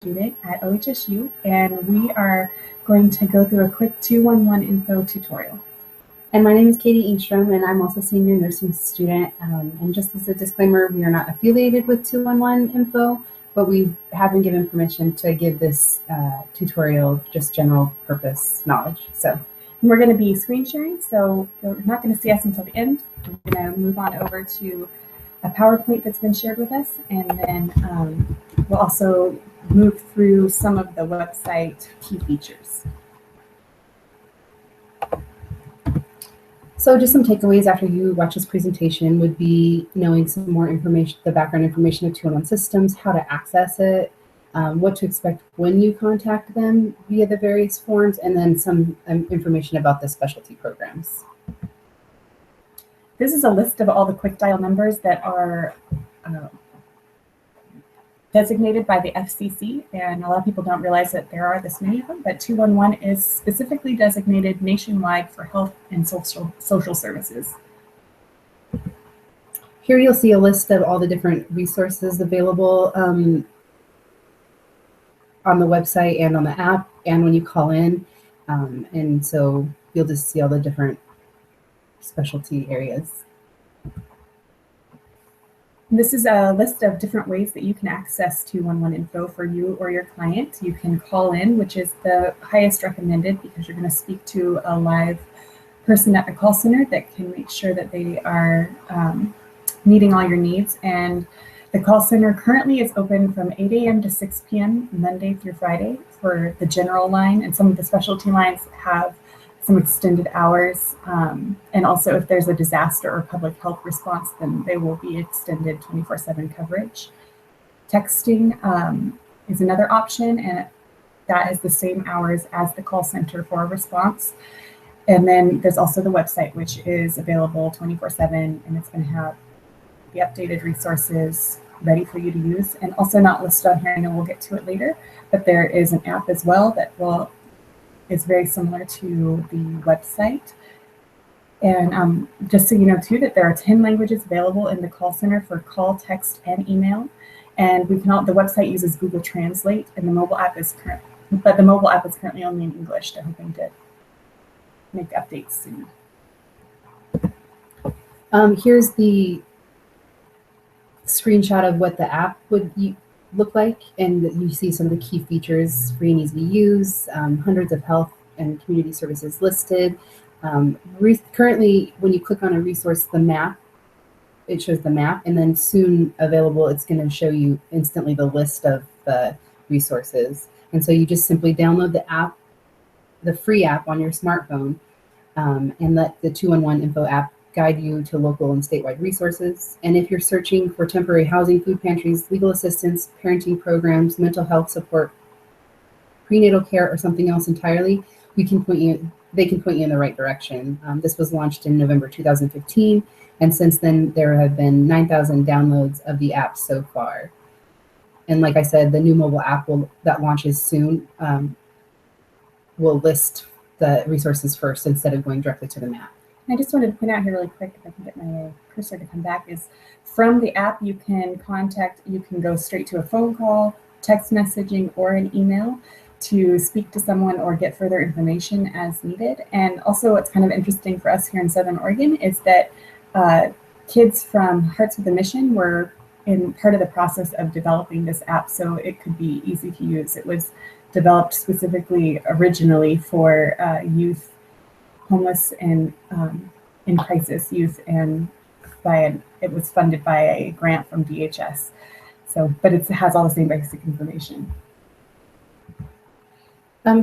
student at OHSU, and we are going to go through a quick 211 info tutorial. And my name is Katie Engstrom, and I'm also a senior nursing student. And just as a disclaimer, we are not affiliated with 211 info, but we have been given permission to give this tutorial just general purpose knowledge. So we're going to be screen sharing, so you're not going to see us until the end. We're going to move on over to a PowerPoint that's been shared with us, and then we'll also move through some of the website key features. So just some takeaways after you watch this presentation would be knowing some more information, the background information of 211 systems, how to access it, what to expect when you contact them via the various forms, and then some information about the specialty programs. This is a list of all the quick dial numbers that are designated by the FCC, and a lot of people don't realize that there are this many of them, but 211 is specifically designated nationwide for health and social services. Here you'll see a list of all the different resources available on the website and on the app and when you call in, and so you'll just see all the different specialty areas. This is a list of different ways that you can access 211 info for you or your client. You can call in, which is the highest recommended because you're going to speak to a live person at the call center that can make sure that they are meeting all your needs. And the call center currently is open from 8 a.m. to 6 p.m. Monday through Friday for the general line, and some of the specialty lines have some extended hours, and also if there's a disaster or public health response, then they will be extended 24/7 coverage. Texting is another option, and that is the same hours as the call center for a response. And then there's also the website, which is available 24/7, and it's going to have the updated resources ready for you to use, and also not listed on here. I know we'll get to it later, but there is an app as well that is very similar to the website. And just so you know too, that there are 10 languages available in the call center for call, text, and email. And the website uses Google Translate, and the mobile app is currently only in English. They're hoping to make updates soon. Here's the screenshot of what the app would look like, and you see some of the key features: free and easy to use, hundreds of health and community services listed. Currently, when you click on a resource, it shows the map, and then soon available, it's going to show you instantly the list of the resources. And so you just simply download the app, the free app on your smartphone, and let the 211 info app guide you to local and statewide resources. And if you're searching for temporary housing, food pantries, legal assistance, parenting programs, mental health support, prenatal care, or something else entirely, they can point you in the right direction. This was launched in November 2015, and since then there have been 9,000 downloads of the app so far. And like I said, the new mobile app that launches soon will list the resources first instead of going directly to the map. I just wanted to point out here really quick, if I can get my cursor to come back, is from the app you can go straight to a phone call, text messaging, or an email to speak to someone or get further information as needed. And also what's kind of interesting for us here in Southern Oregon is that kids from Hearts with a Mission were in part of the process of developing this app, so it could be easy to use. It was developed specifically originally for youth, homeless and in crisis youth, and it was funded by a grant from DHS. But it has all the same basic information.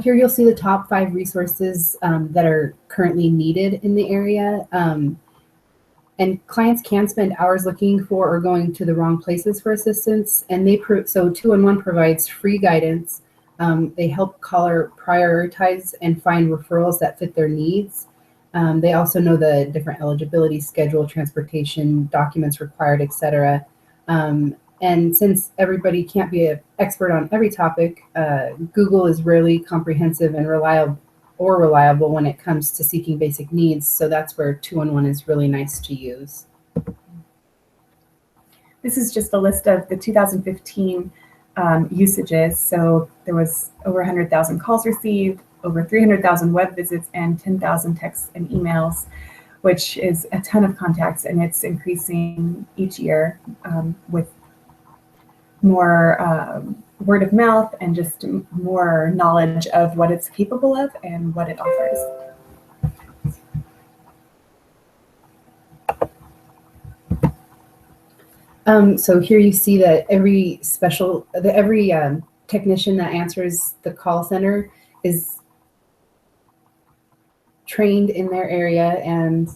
Here you'll see the top 5 resources that are currently needed in the area. And clients can spend hours looking for or going to the wrong places for assistance. And so 211 provides free guidance. They help caller prioritize and find referrals that fit their needs. They also know the different eligibility schedule, transportation, documents required, etc. And since everybody can't be an expert on every topic, Google is rarely comprehensive and reliable when it comes to seeking basic needs. So that's where 211 is really nice to use. This is just a list of the 2015 usages. So there was over 100,000 calls received, over 300,000 web visits, and 10,000 texts and emails, which is a ton of contacts, and it's increasing each year with more word of mouth and just more knowledge of what it's capable of and what it offers. So here you see that every technician that answers the call center is trained in their area, and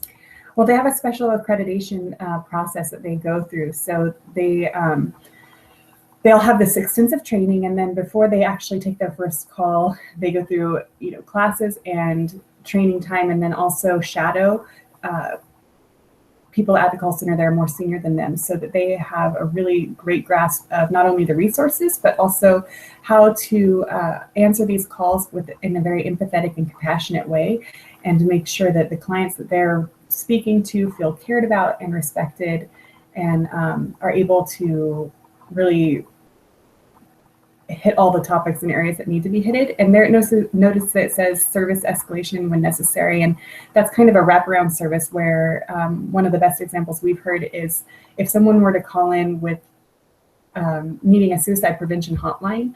well, they have a special accreditation process that they go through. So they'll have this extensive training, and then before they actually take their first call, they go through classes and training time, and then also shadow people at the call center that are more senior than them, so that they have a really great grasp of not only the resources, but also how to answer these calls in a very empathetic and compassionate way, and to make sure that the clients that they're speaking to feel cared about and respected, and are able to really hit all the topics and areas that need to be hit. And there, notice that it says service escalation when necessary, and that's kind of a wraparound service where one of the best examples we've heard is if someone were to call in with needing a suicide prevention hotline,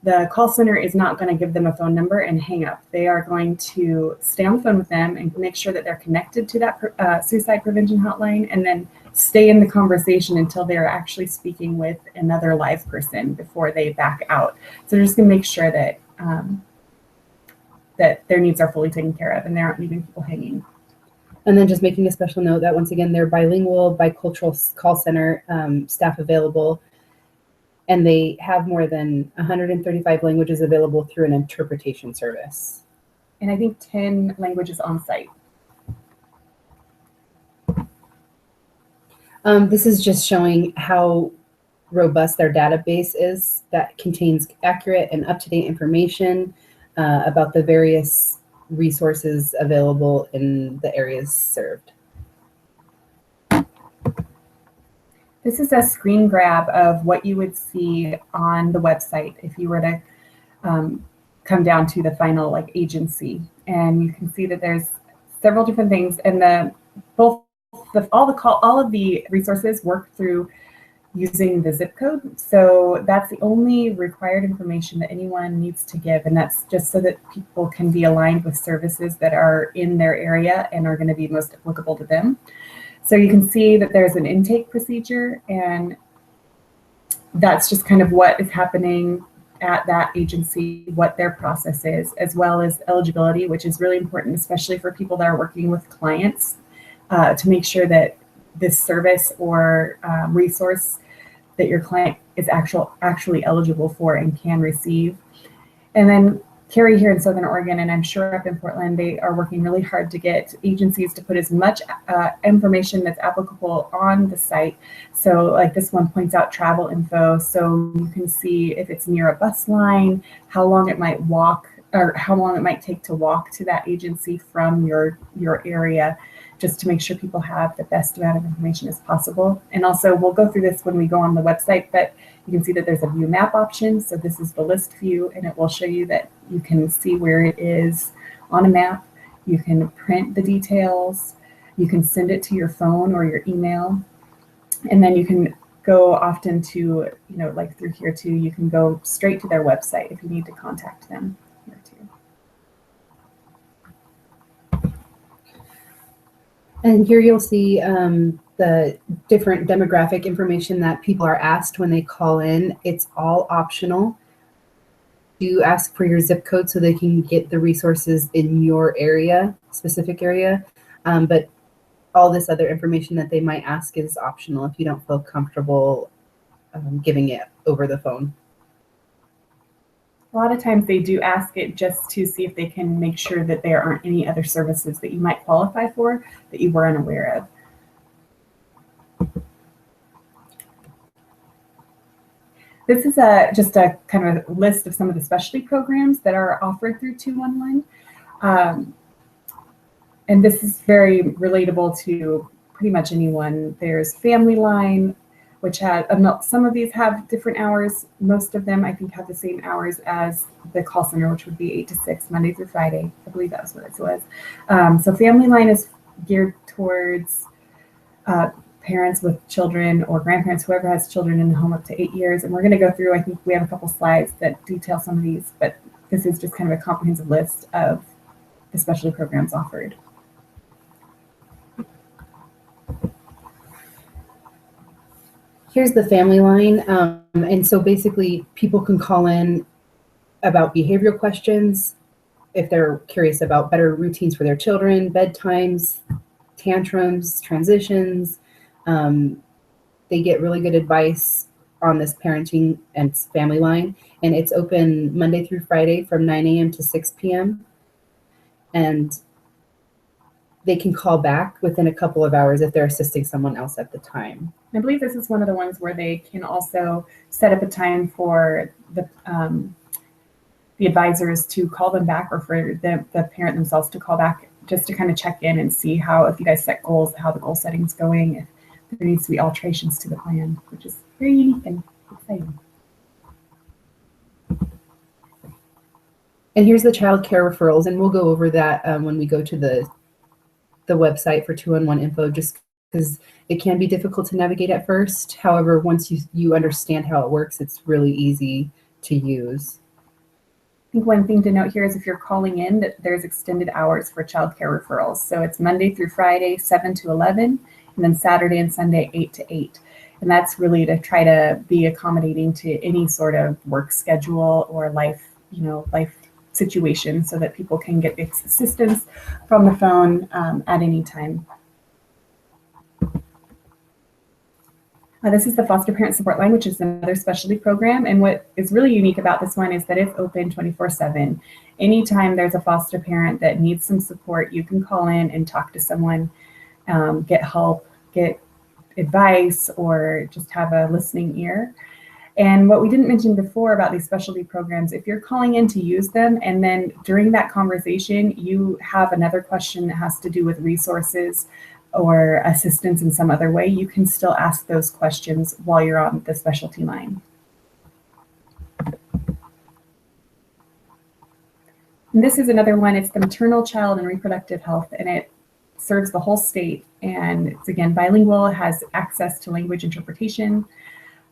the call center is not going to give them a phone number and hang up. They are going to stay on the phone with them and make sure that they're connected to that suicide prevention hotline, and then stay in the conversation until they're actually speaking with another live person before they back out. So they're just going to make sure that that their needs are fully taken care of and they aren't leaving people hanging. And then just making a special note that once again, they're bilingual, bicultural call center staff available, and they have more than 135 languages available through an interpretation service. And I think 10 languages on site. This is just showing how robust their database is that contains accurate and up-to-date information about the various resources available in the areas served. This is a screen grab of what you would see on the website if you were to come down to the final agency. And you can see that there's several different things, and all of the resources work through using the zip code. So that's the only required information that anyone needs to give, and that's just so that people can be aligned with services that are in their area and are going to be most applicable to them. So you can see that there's an intake procedure, and that's just kind of what is happening at that agency, what their process is, as well as eligibility, which is really important, especially for people that are working with clients, to make sure that this service or resource that your client is actually eligible for and can receive. And then Carrie here in Southern Oregon, and I'm sure up in Portland, they are working really hard to get agencies to put as much information that's applicable on the site. So like this one points out travel info, so you can see if it's near a bus line, how long it might walk, or how long it might take to walk to that agency from your area, just to make sure people have the best amount of information as possible. And also, we'll go through this when we go on the website, but you can see that there's a view map option. So this is the list view, and it will show you that you can see where it is on a map. You can print the details. You can send it to your phone or your email. And then you can go often to, like through here too, you can go straight to their website if you need to contact them here too. And here you'll see the different demographic information that people are asked when they call in. It's all optional. You ask for your zip code so they can get the resources in your area, specific area. But all this other information that they might ask is optional if you don't feel comfortable giving it over the phone. A lot of times they do ask it just to see if they can make sure that there aren't any other services that you might qualify for that you were unaware of. This is just a kind of a list of some of the specialty programs that are offered through 211. And this is very relatable to pretty much anyone. There's Family Line, which had some of these have different hours. Most of them, I think, have the same hours as the call center, which would be 8 to 6, Monday through Friday. I believe that was what it was. So Family Line is geared towards parents with children or grandparents, whoever has children in the home up to 8 years. And we're going to go through, I think we have a couple slides that detail some of these, but this is just kind of a comprehensive list of the specialty programs offered. Here's the Family Line. And so basically people can call in about behavioral questions if they're curious about better routines for their children, bedtimes, tantrums, transitions. They get really good advice on this parenting and Family Line. And it's open Monday through Friday from 9 a.m. to 6 p.m. And they can call back within a couple of hours if they're assisting someone else at the time. I believe this is one of the ones where they can also set up a time for the advisors to call them back, or for the parent themselves to call back, just to kind of check in and see how, if you guys set goals, how the goal setting is going, if there needs to be alterations to the plan, which is very unique and exciting. And here's the child care referrals, and we'll go over that when we go to the website for 211 info, just because it can be difficult to navigate at first. However, once you understand how it works, it's really easy to use. I think one thing to note here is if you're calling in, that there's extended hours for child care referrals. So it's Monday through Friday, 7 to 11, and then Saturday and Sunday, 8 to 8. And that's really to try to be accommodating to any sort of work schedule or life situation, so that people can get assistance from the phone at any time. This is the Foster Parent Support Line, which is another specialty program. And what is really unique about this one is that it's open 24/7. Anytime there's a foster parent that needs some support, you can call in and talk to someone, get help, get advice, or just have a listening ear. And what we didn't mention before about these specialty programs, if you're calling in to use them, and then during that conversation, you have another question that has to do with resources or assistance in some other way, you can still ask those questions while you're on the specialty line. And this is another one. It's the Maternal, Child, and Reproductive Health, and it serves the whole state. And it's, again, bilingual, has access to language interpretation.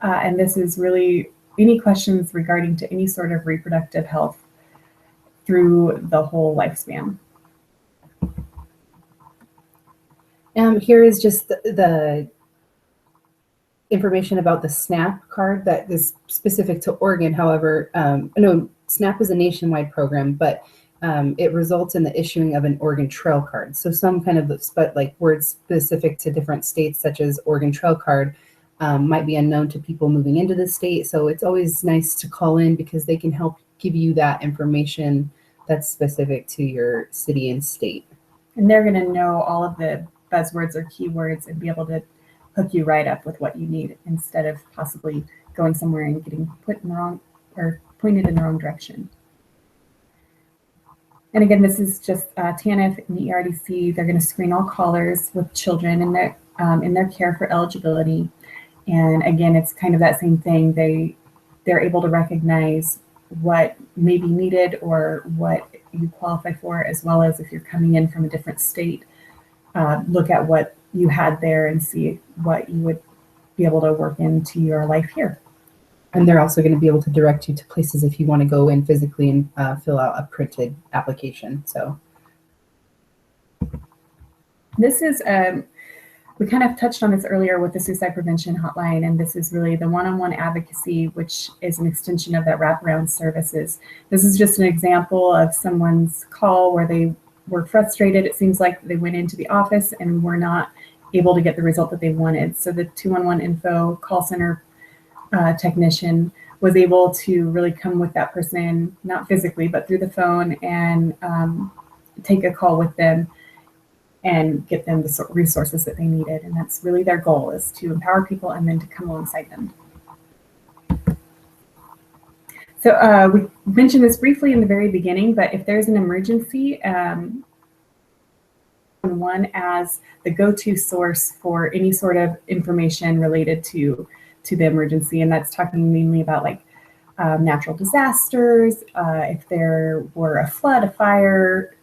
And this is really any questions regarding to any sort of reproductive health through the whole lifespan. Here is just the information about the SNAP card that is specific to Oregon. However, no, SNAP is a nationwide program, but it results in the issuing of an Oregon Trail card. So some kind of words specific to different states, such as Oregon Trail card, might be unknown to people moving into the state. So it's always nice to call in because they can help give you that information that's specific to your city and state. And they're going to know all of the buzzwords or keywords and be able to hook you right up with what you need, instead of possibly going somewhere and getting put in the wrong or pointed in the wrong direction. And again, this is just Tanith MERDC. They're going to screen all callers with children in their care for eligibility. And again, it's kind of that same thing. They're able to recognize what may be needed or what you qualify for, as well as if you're coming in from a different state, look at what you had there and see what you would be able to work into your life here. And they're also going to be able to direct you to places if you want to go in physically and fill out a printed application. So this is, we kind of touched on this earlier with the suicide prevention hotline, and this is really the OneonOne Advocacy, which is an extension of that wraparound services. This is just an example of someone's call where they were frustrated. It seems like they went into the office and were not able to get the result that they wanted. So the 211 info call center technician was able to really come with that person, not physically, but through the phone, and take a call with them and get them the resources that they needed. And that's really their goal, is to empower people and then to come alongside them. So we mentioned this briefly in the very beginning, but if there's an emergency, 911 as the go-to source for any sort of information related to the emergency. And that's talking mainly about like natural disasters, if there were a flood, a fire,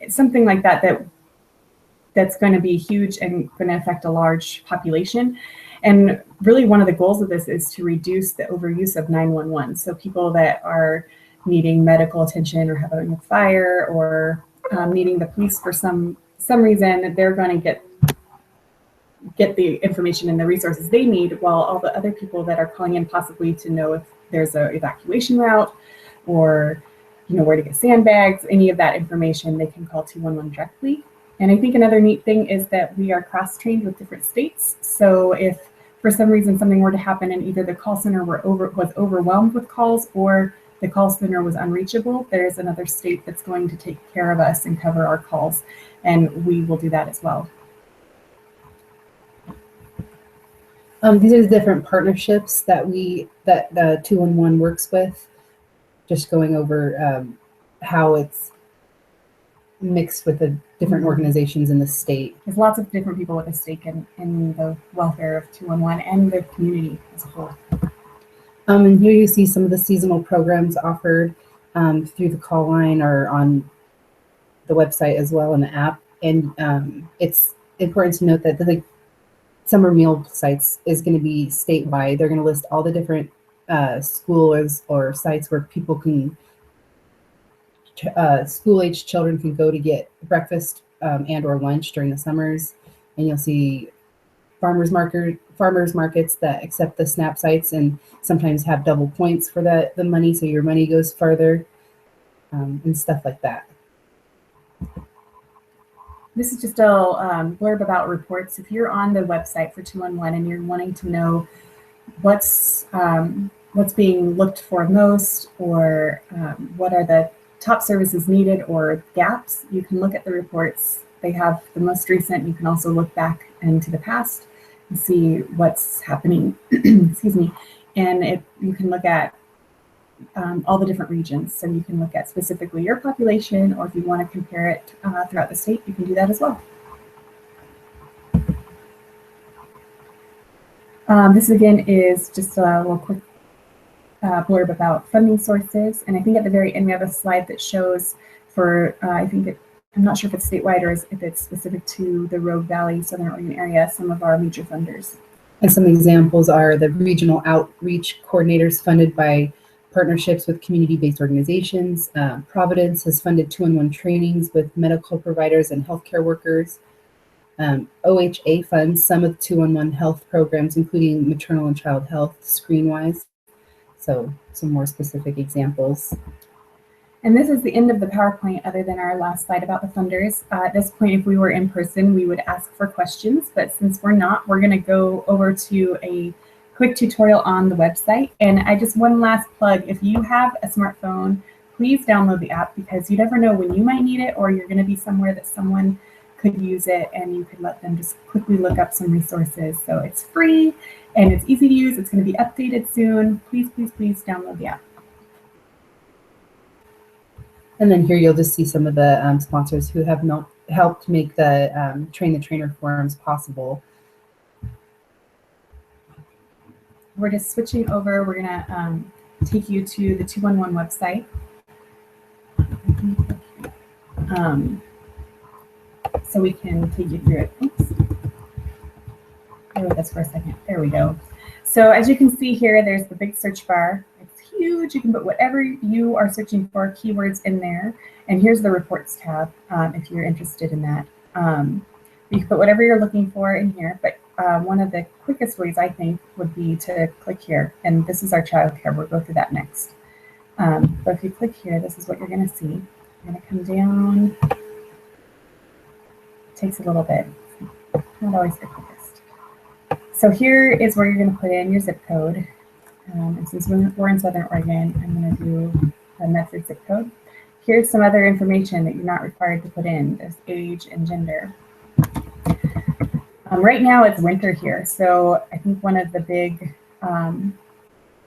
something like that's going to be huge and going to affect a large population. And really one of the goals of this is to reduce the overuse of 911. So people that are needing medical attention or having a fire or needing the police for some reason, they're going to get the information and the resources they need, while all the other people that are calling in possibly to know if there's an evacuation route or where to get sandbags, any of that information, they can call 211 directly. And I think another neat thing is that we are cross-trained with different states. So if for some reason something were to happen and either the call center was overwhelmed with calls or the call center was unreachable, there's another state that's going to take care of us and cover our calls, and we will do that as well. These are the different partnerships that the 211 works with. Just going over how it's mixed with the different organizations in the state. There's lots of different people with a stake in the welfare of 211 and the community as a whole. And here you see some of the seasonal programs offered through the call line or on the website as well in the app. And it's important to note that the summer meal sites is going to be statewide. They're going to list all the different schools or sites where people can, school-age children can go to get breakfast and or lunch during the summers. And you'll see farmers markets that accept the SNAP sites and sometimes have double points for the money, so your money goes further and stuff like that. This is just a blurb about reports. If you're on the website for 211 and you're wanting to know what's being looked for most, or what are the top services needed or gaps, you can look at the reports. They have the most recent. You can also look back into the past and see what's happening. Excuse me. And you can look at all the different regions. So you can look at specifically your population, or if you want to compare it throughout the state, you can do that as well. This again is just a little quick blurb about funding sources. And I think at the very end we have a slide that shows for, I'm not sure if it's statewide or if it's specific to the Rogue Valley, Southern Oregon area, some of our major funders. And some examples are the regional outreach coordinators funded by partnerships with community-based organizations. Providence has funded 211 trainings with medical providers and healthcare workers. OHA funds some of the 211 health programs, including maternal and child health, ScreenWise. So some more specific examples. And this is the end of the PowerPoint, other than our last slide about the funders. At this point, if we were in person, we would ask for questions, but since we're not, we're gonna go over to a quick tutorial on the website. And one last plug, if you have a smartphone, please download the app, because you never know when you might need it, or you're gonna be somewhere that someone could use it and you could let them just quickly look up some resources. So it's free and it's easy to use. It's gonna be updated soon. Please, please, please download the app. And then here you'll just see some of the sponsors who have helped make the Train the Trainer forums possible. We're just switching over. We're gonna take you to the 211 website. So we can take you through it. Oops. Bear with us for a second. There we go. So as you can see here, there's the big search bar. It's huge. You can put whatever you are searching for, keywords in there. And here's the reports tab if you're interested in that. You can put whatever you're looking for in here, but one of the quickest ways, I think, would be to click here. And this is our childcare. We'll go through that next. But if you click here, this is what you're going to see. You're going to come down. It takes a little bit. Not always the quickest. So here is where you're going to put in your zip code. And since we're in Southern Oregon, I'm going to do a Medford zip code. Here's some other information that you're not required to put in. There's age and gender. Right now it's winter here, so I think one of the big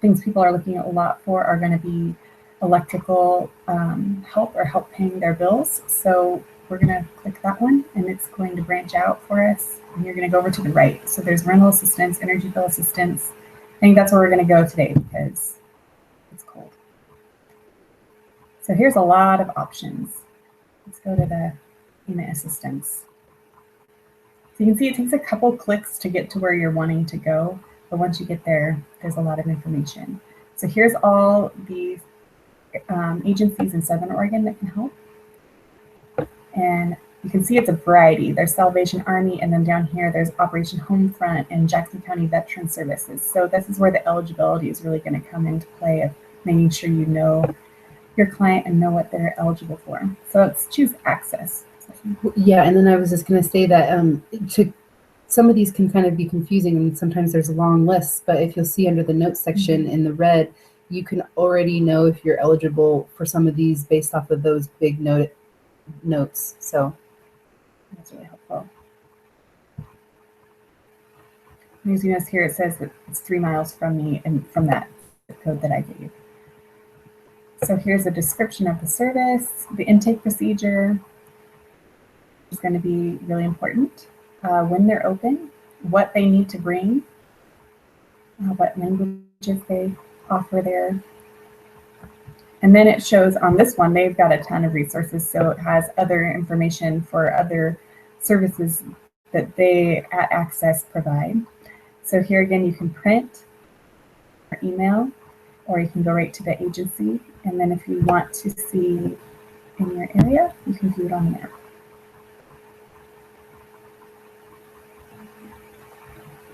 things people are looking at a lot for are going to be electrical help or help paying their bills. So we're going to click that one, and it's going to branch out for us. And you're going to go over to the right. So there's rental assistance, energy bill assistance. I think that's where we're going to go today because it's cold. So here's a lot of options. Let's go to the Aimee assistance. So you can see it takes a couple clicks to get to where you're wanting to go, but once you get there, there's a lot of information. So here's all the agencies in Southern Oregon that can help. And you can see it's a variety. There's Salvation Army, and then down here there's Operation Homefront and Jackson County Veteran Services. So this is where the eligibility is really going to come into play of making sure you know your client and know what they're eligible for. So let's choose access. Yeah, and then I was just going to say that some of these can kind of be confusing, and sometimes there's a long list, but if you'll see under the notes section in the red, you can already know if you're eligible for some of these based off of those big notes. So that's really helpful. As you notice here, it says that it's 3 miles from me and from that zip code that I gave. So here's a description of the service. The intake procedure is going to be really important. When they're open, what they need to bring, what languages they offer there. And then it shows on this one, they've got a ton of resources. So it has other information for other services that they at Access provide. So here again, you can print or email, or you can go right to the agency. And then if you want to see in your area, you can view it on the map.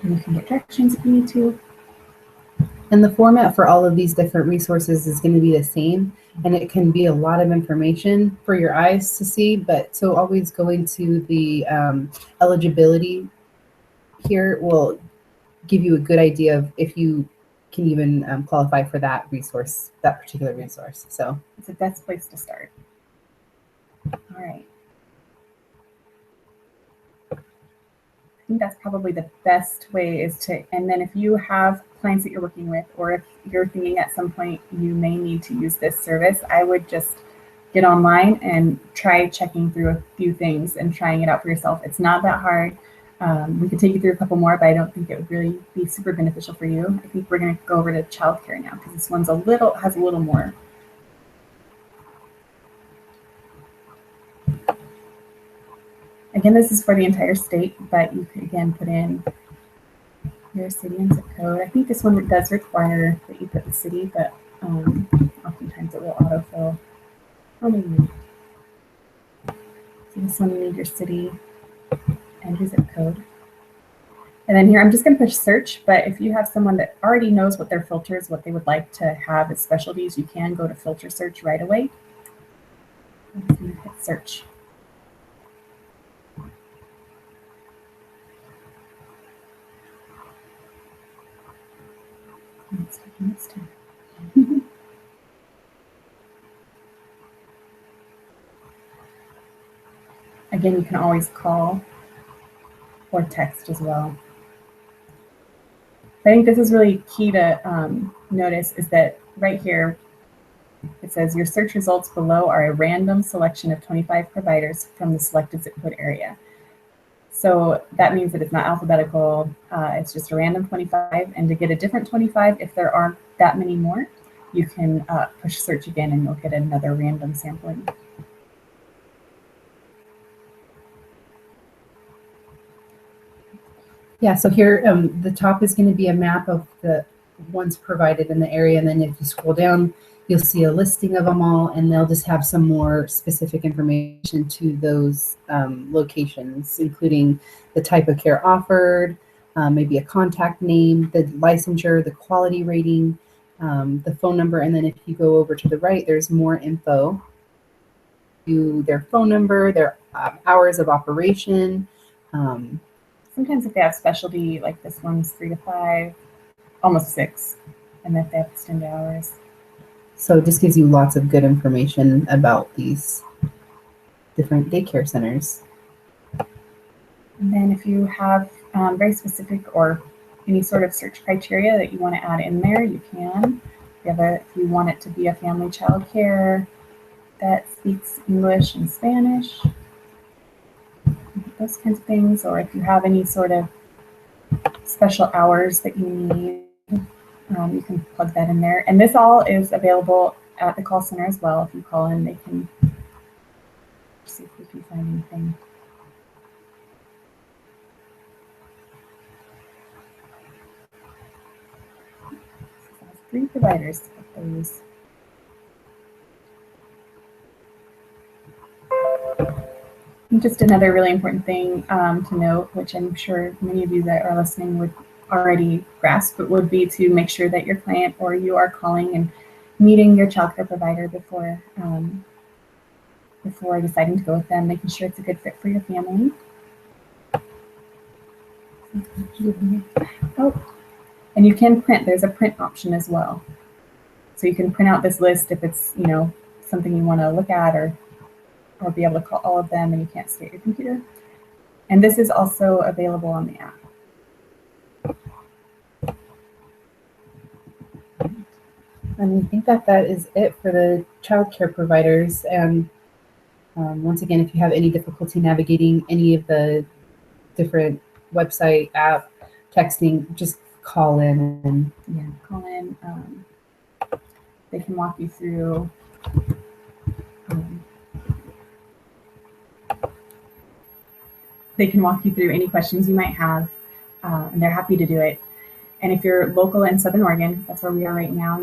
And you can get directions if you need to. And the format for all of these different resources is going to be the same, and it can be a lot of information for your eyes to see, but so always going to the eligibility here will give you a good idea of if you can even qualify for that resource, that particular resource. So it's the best place to start. All right. I think that's probably the best way is to, and then if you have clients that you're working with, or if you're thinking at some point you may need to use this service, I would just get online and try checking through a few things and trying it out for yourself. It's not that hard. We could take you through a couple more, but I don't think it would really be super beneficial for you. I think we're going to go over to childcare now because this one's has a little more. Again, this is for the entire state, but you could again put in your city and zip code. I think this one does require that you put the city, but oftentimes it will autofill. Oh, maybe not. So this one you need your city and your zip code. And then here I'm just going to push search, but if you have someone that already knows what their filters, what they would like to have as specialties, you can go to filter search right away. I'm just going to hit search. It's taking its time. Again, you can always call or text as well. I think this is really key to notice is that right here, it says your search results below are a random selection of 25 providers from the selected zip code area. So that means that it's not alphabetical, it's just a random 25. And to get a different 25, if there aren't that many more, you can push search again and you'll get another random sampling. yeah, so here the top is going to be a map of the ones provided in the area, and then if you scroll down, you'll see a listing of them all, and they'll just have some more specific information to those locations, including the type of care offered, maybe a contact name, the licensure, the quality rating, the phone number, and then if you go over to the right, there's more info to their phone number, their hours of operation. Sometimes if they have specialty, like this one's 3 to 5, almost 6, and if they have extended hours. So it just gives you lots of good information about these different daycare centers. And then if you have very specific or any sort of search criteria that you want to add in there, you can. If you want it to be a family child care that speaks English and Spanish, those kinds of things, or if you have any sort of special hours that you need, you can plug that in there. And this all is available at the call center as well. If you call in, they can see if we can find anything. 3 providers to propose. And just another really important thing to note, which I'm sure many of you that are listening would already grasp, but would be to make sure that your client or you are calling and meeting your childcare provider before deciding to go with them, making sure it's a good fit for your family. Oh, and you can print. There's a print option as well, so you can print out this list if it's something you want to look at or be able to call all of them and you can't stay at your computer. And this is also available on the app. And I think that is it for the childcare providers. And once again, if you have any difficulty navigating any of the different website, app, texting, just call in. And yeah, call in. They can walk you through any questions you might have, and they're happy to do it. And if you're local in Southern Oregon, that's where we are right now,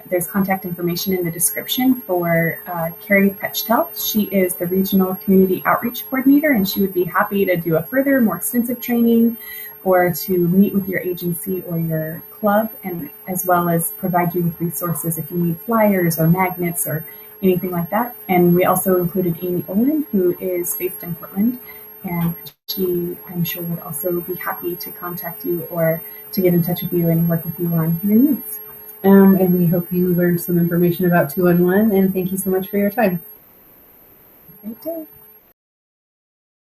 there's contact information in the description for Carrie.prechtel. She is the Regional Community Outreach Coordinator, and she would be happy to do a further, more extensive training or to meet with your agency or your club, and as well as provide you with resources if you need flyers or magnets or anything like that. And we also included Aimee Olin, who is based in Portland, and she, I'm sure, would also be happy to contact you or to get in touch with you and work with you on your needs. And we hope you learned some information about 211, and thank you so much for your time. Great day.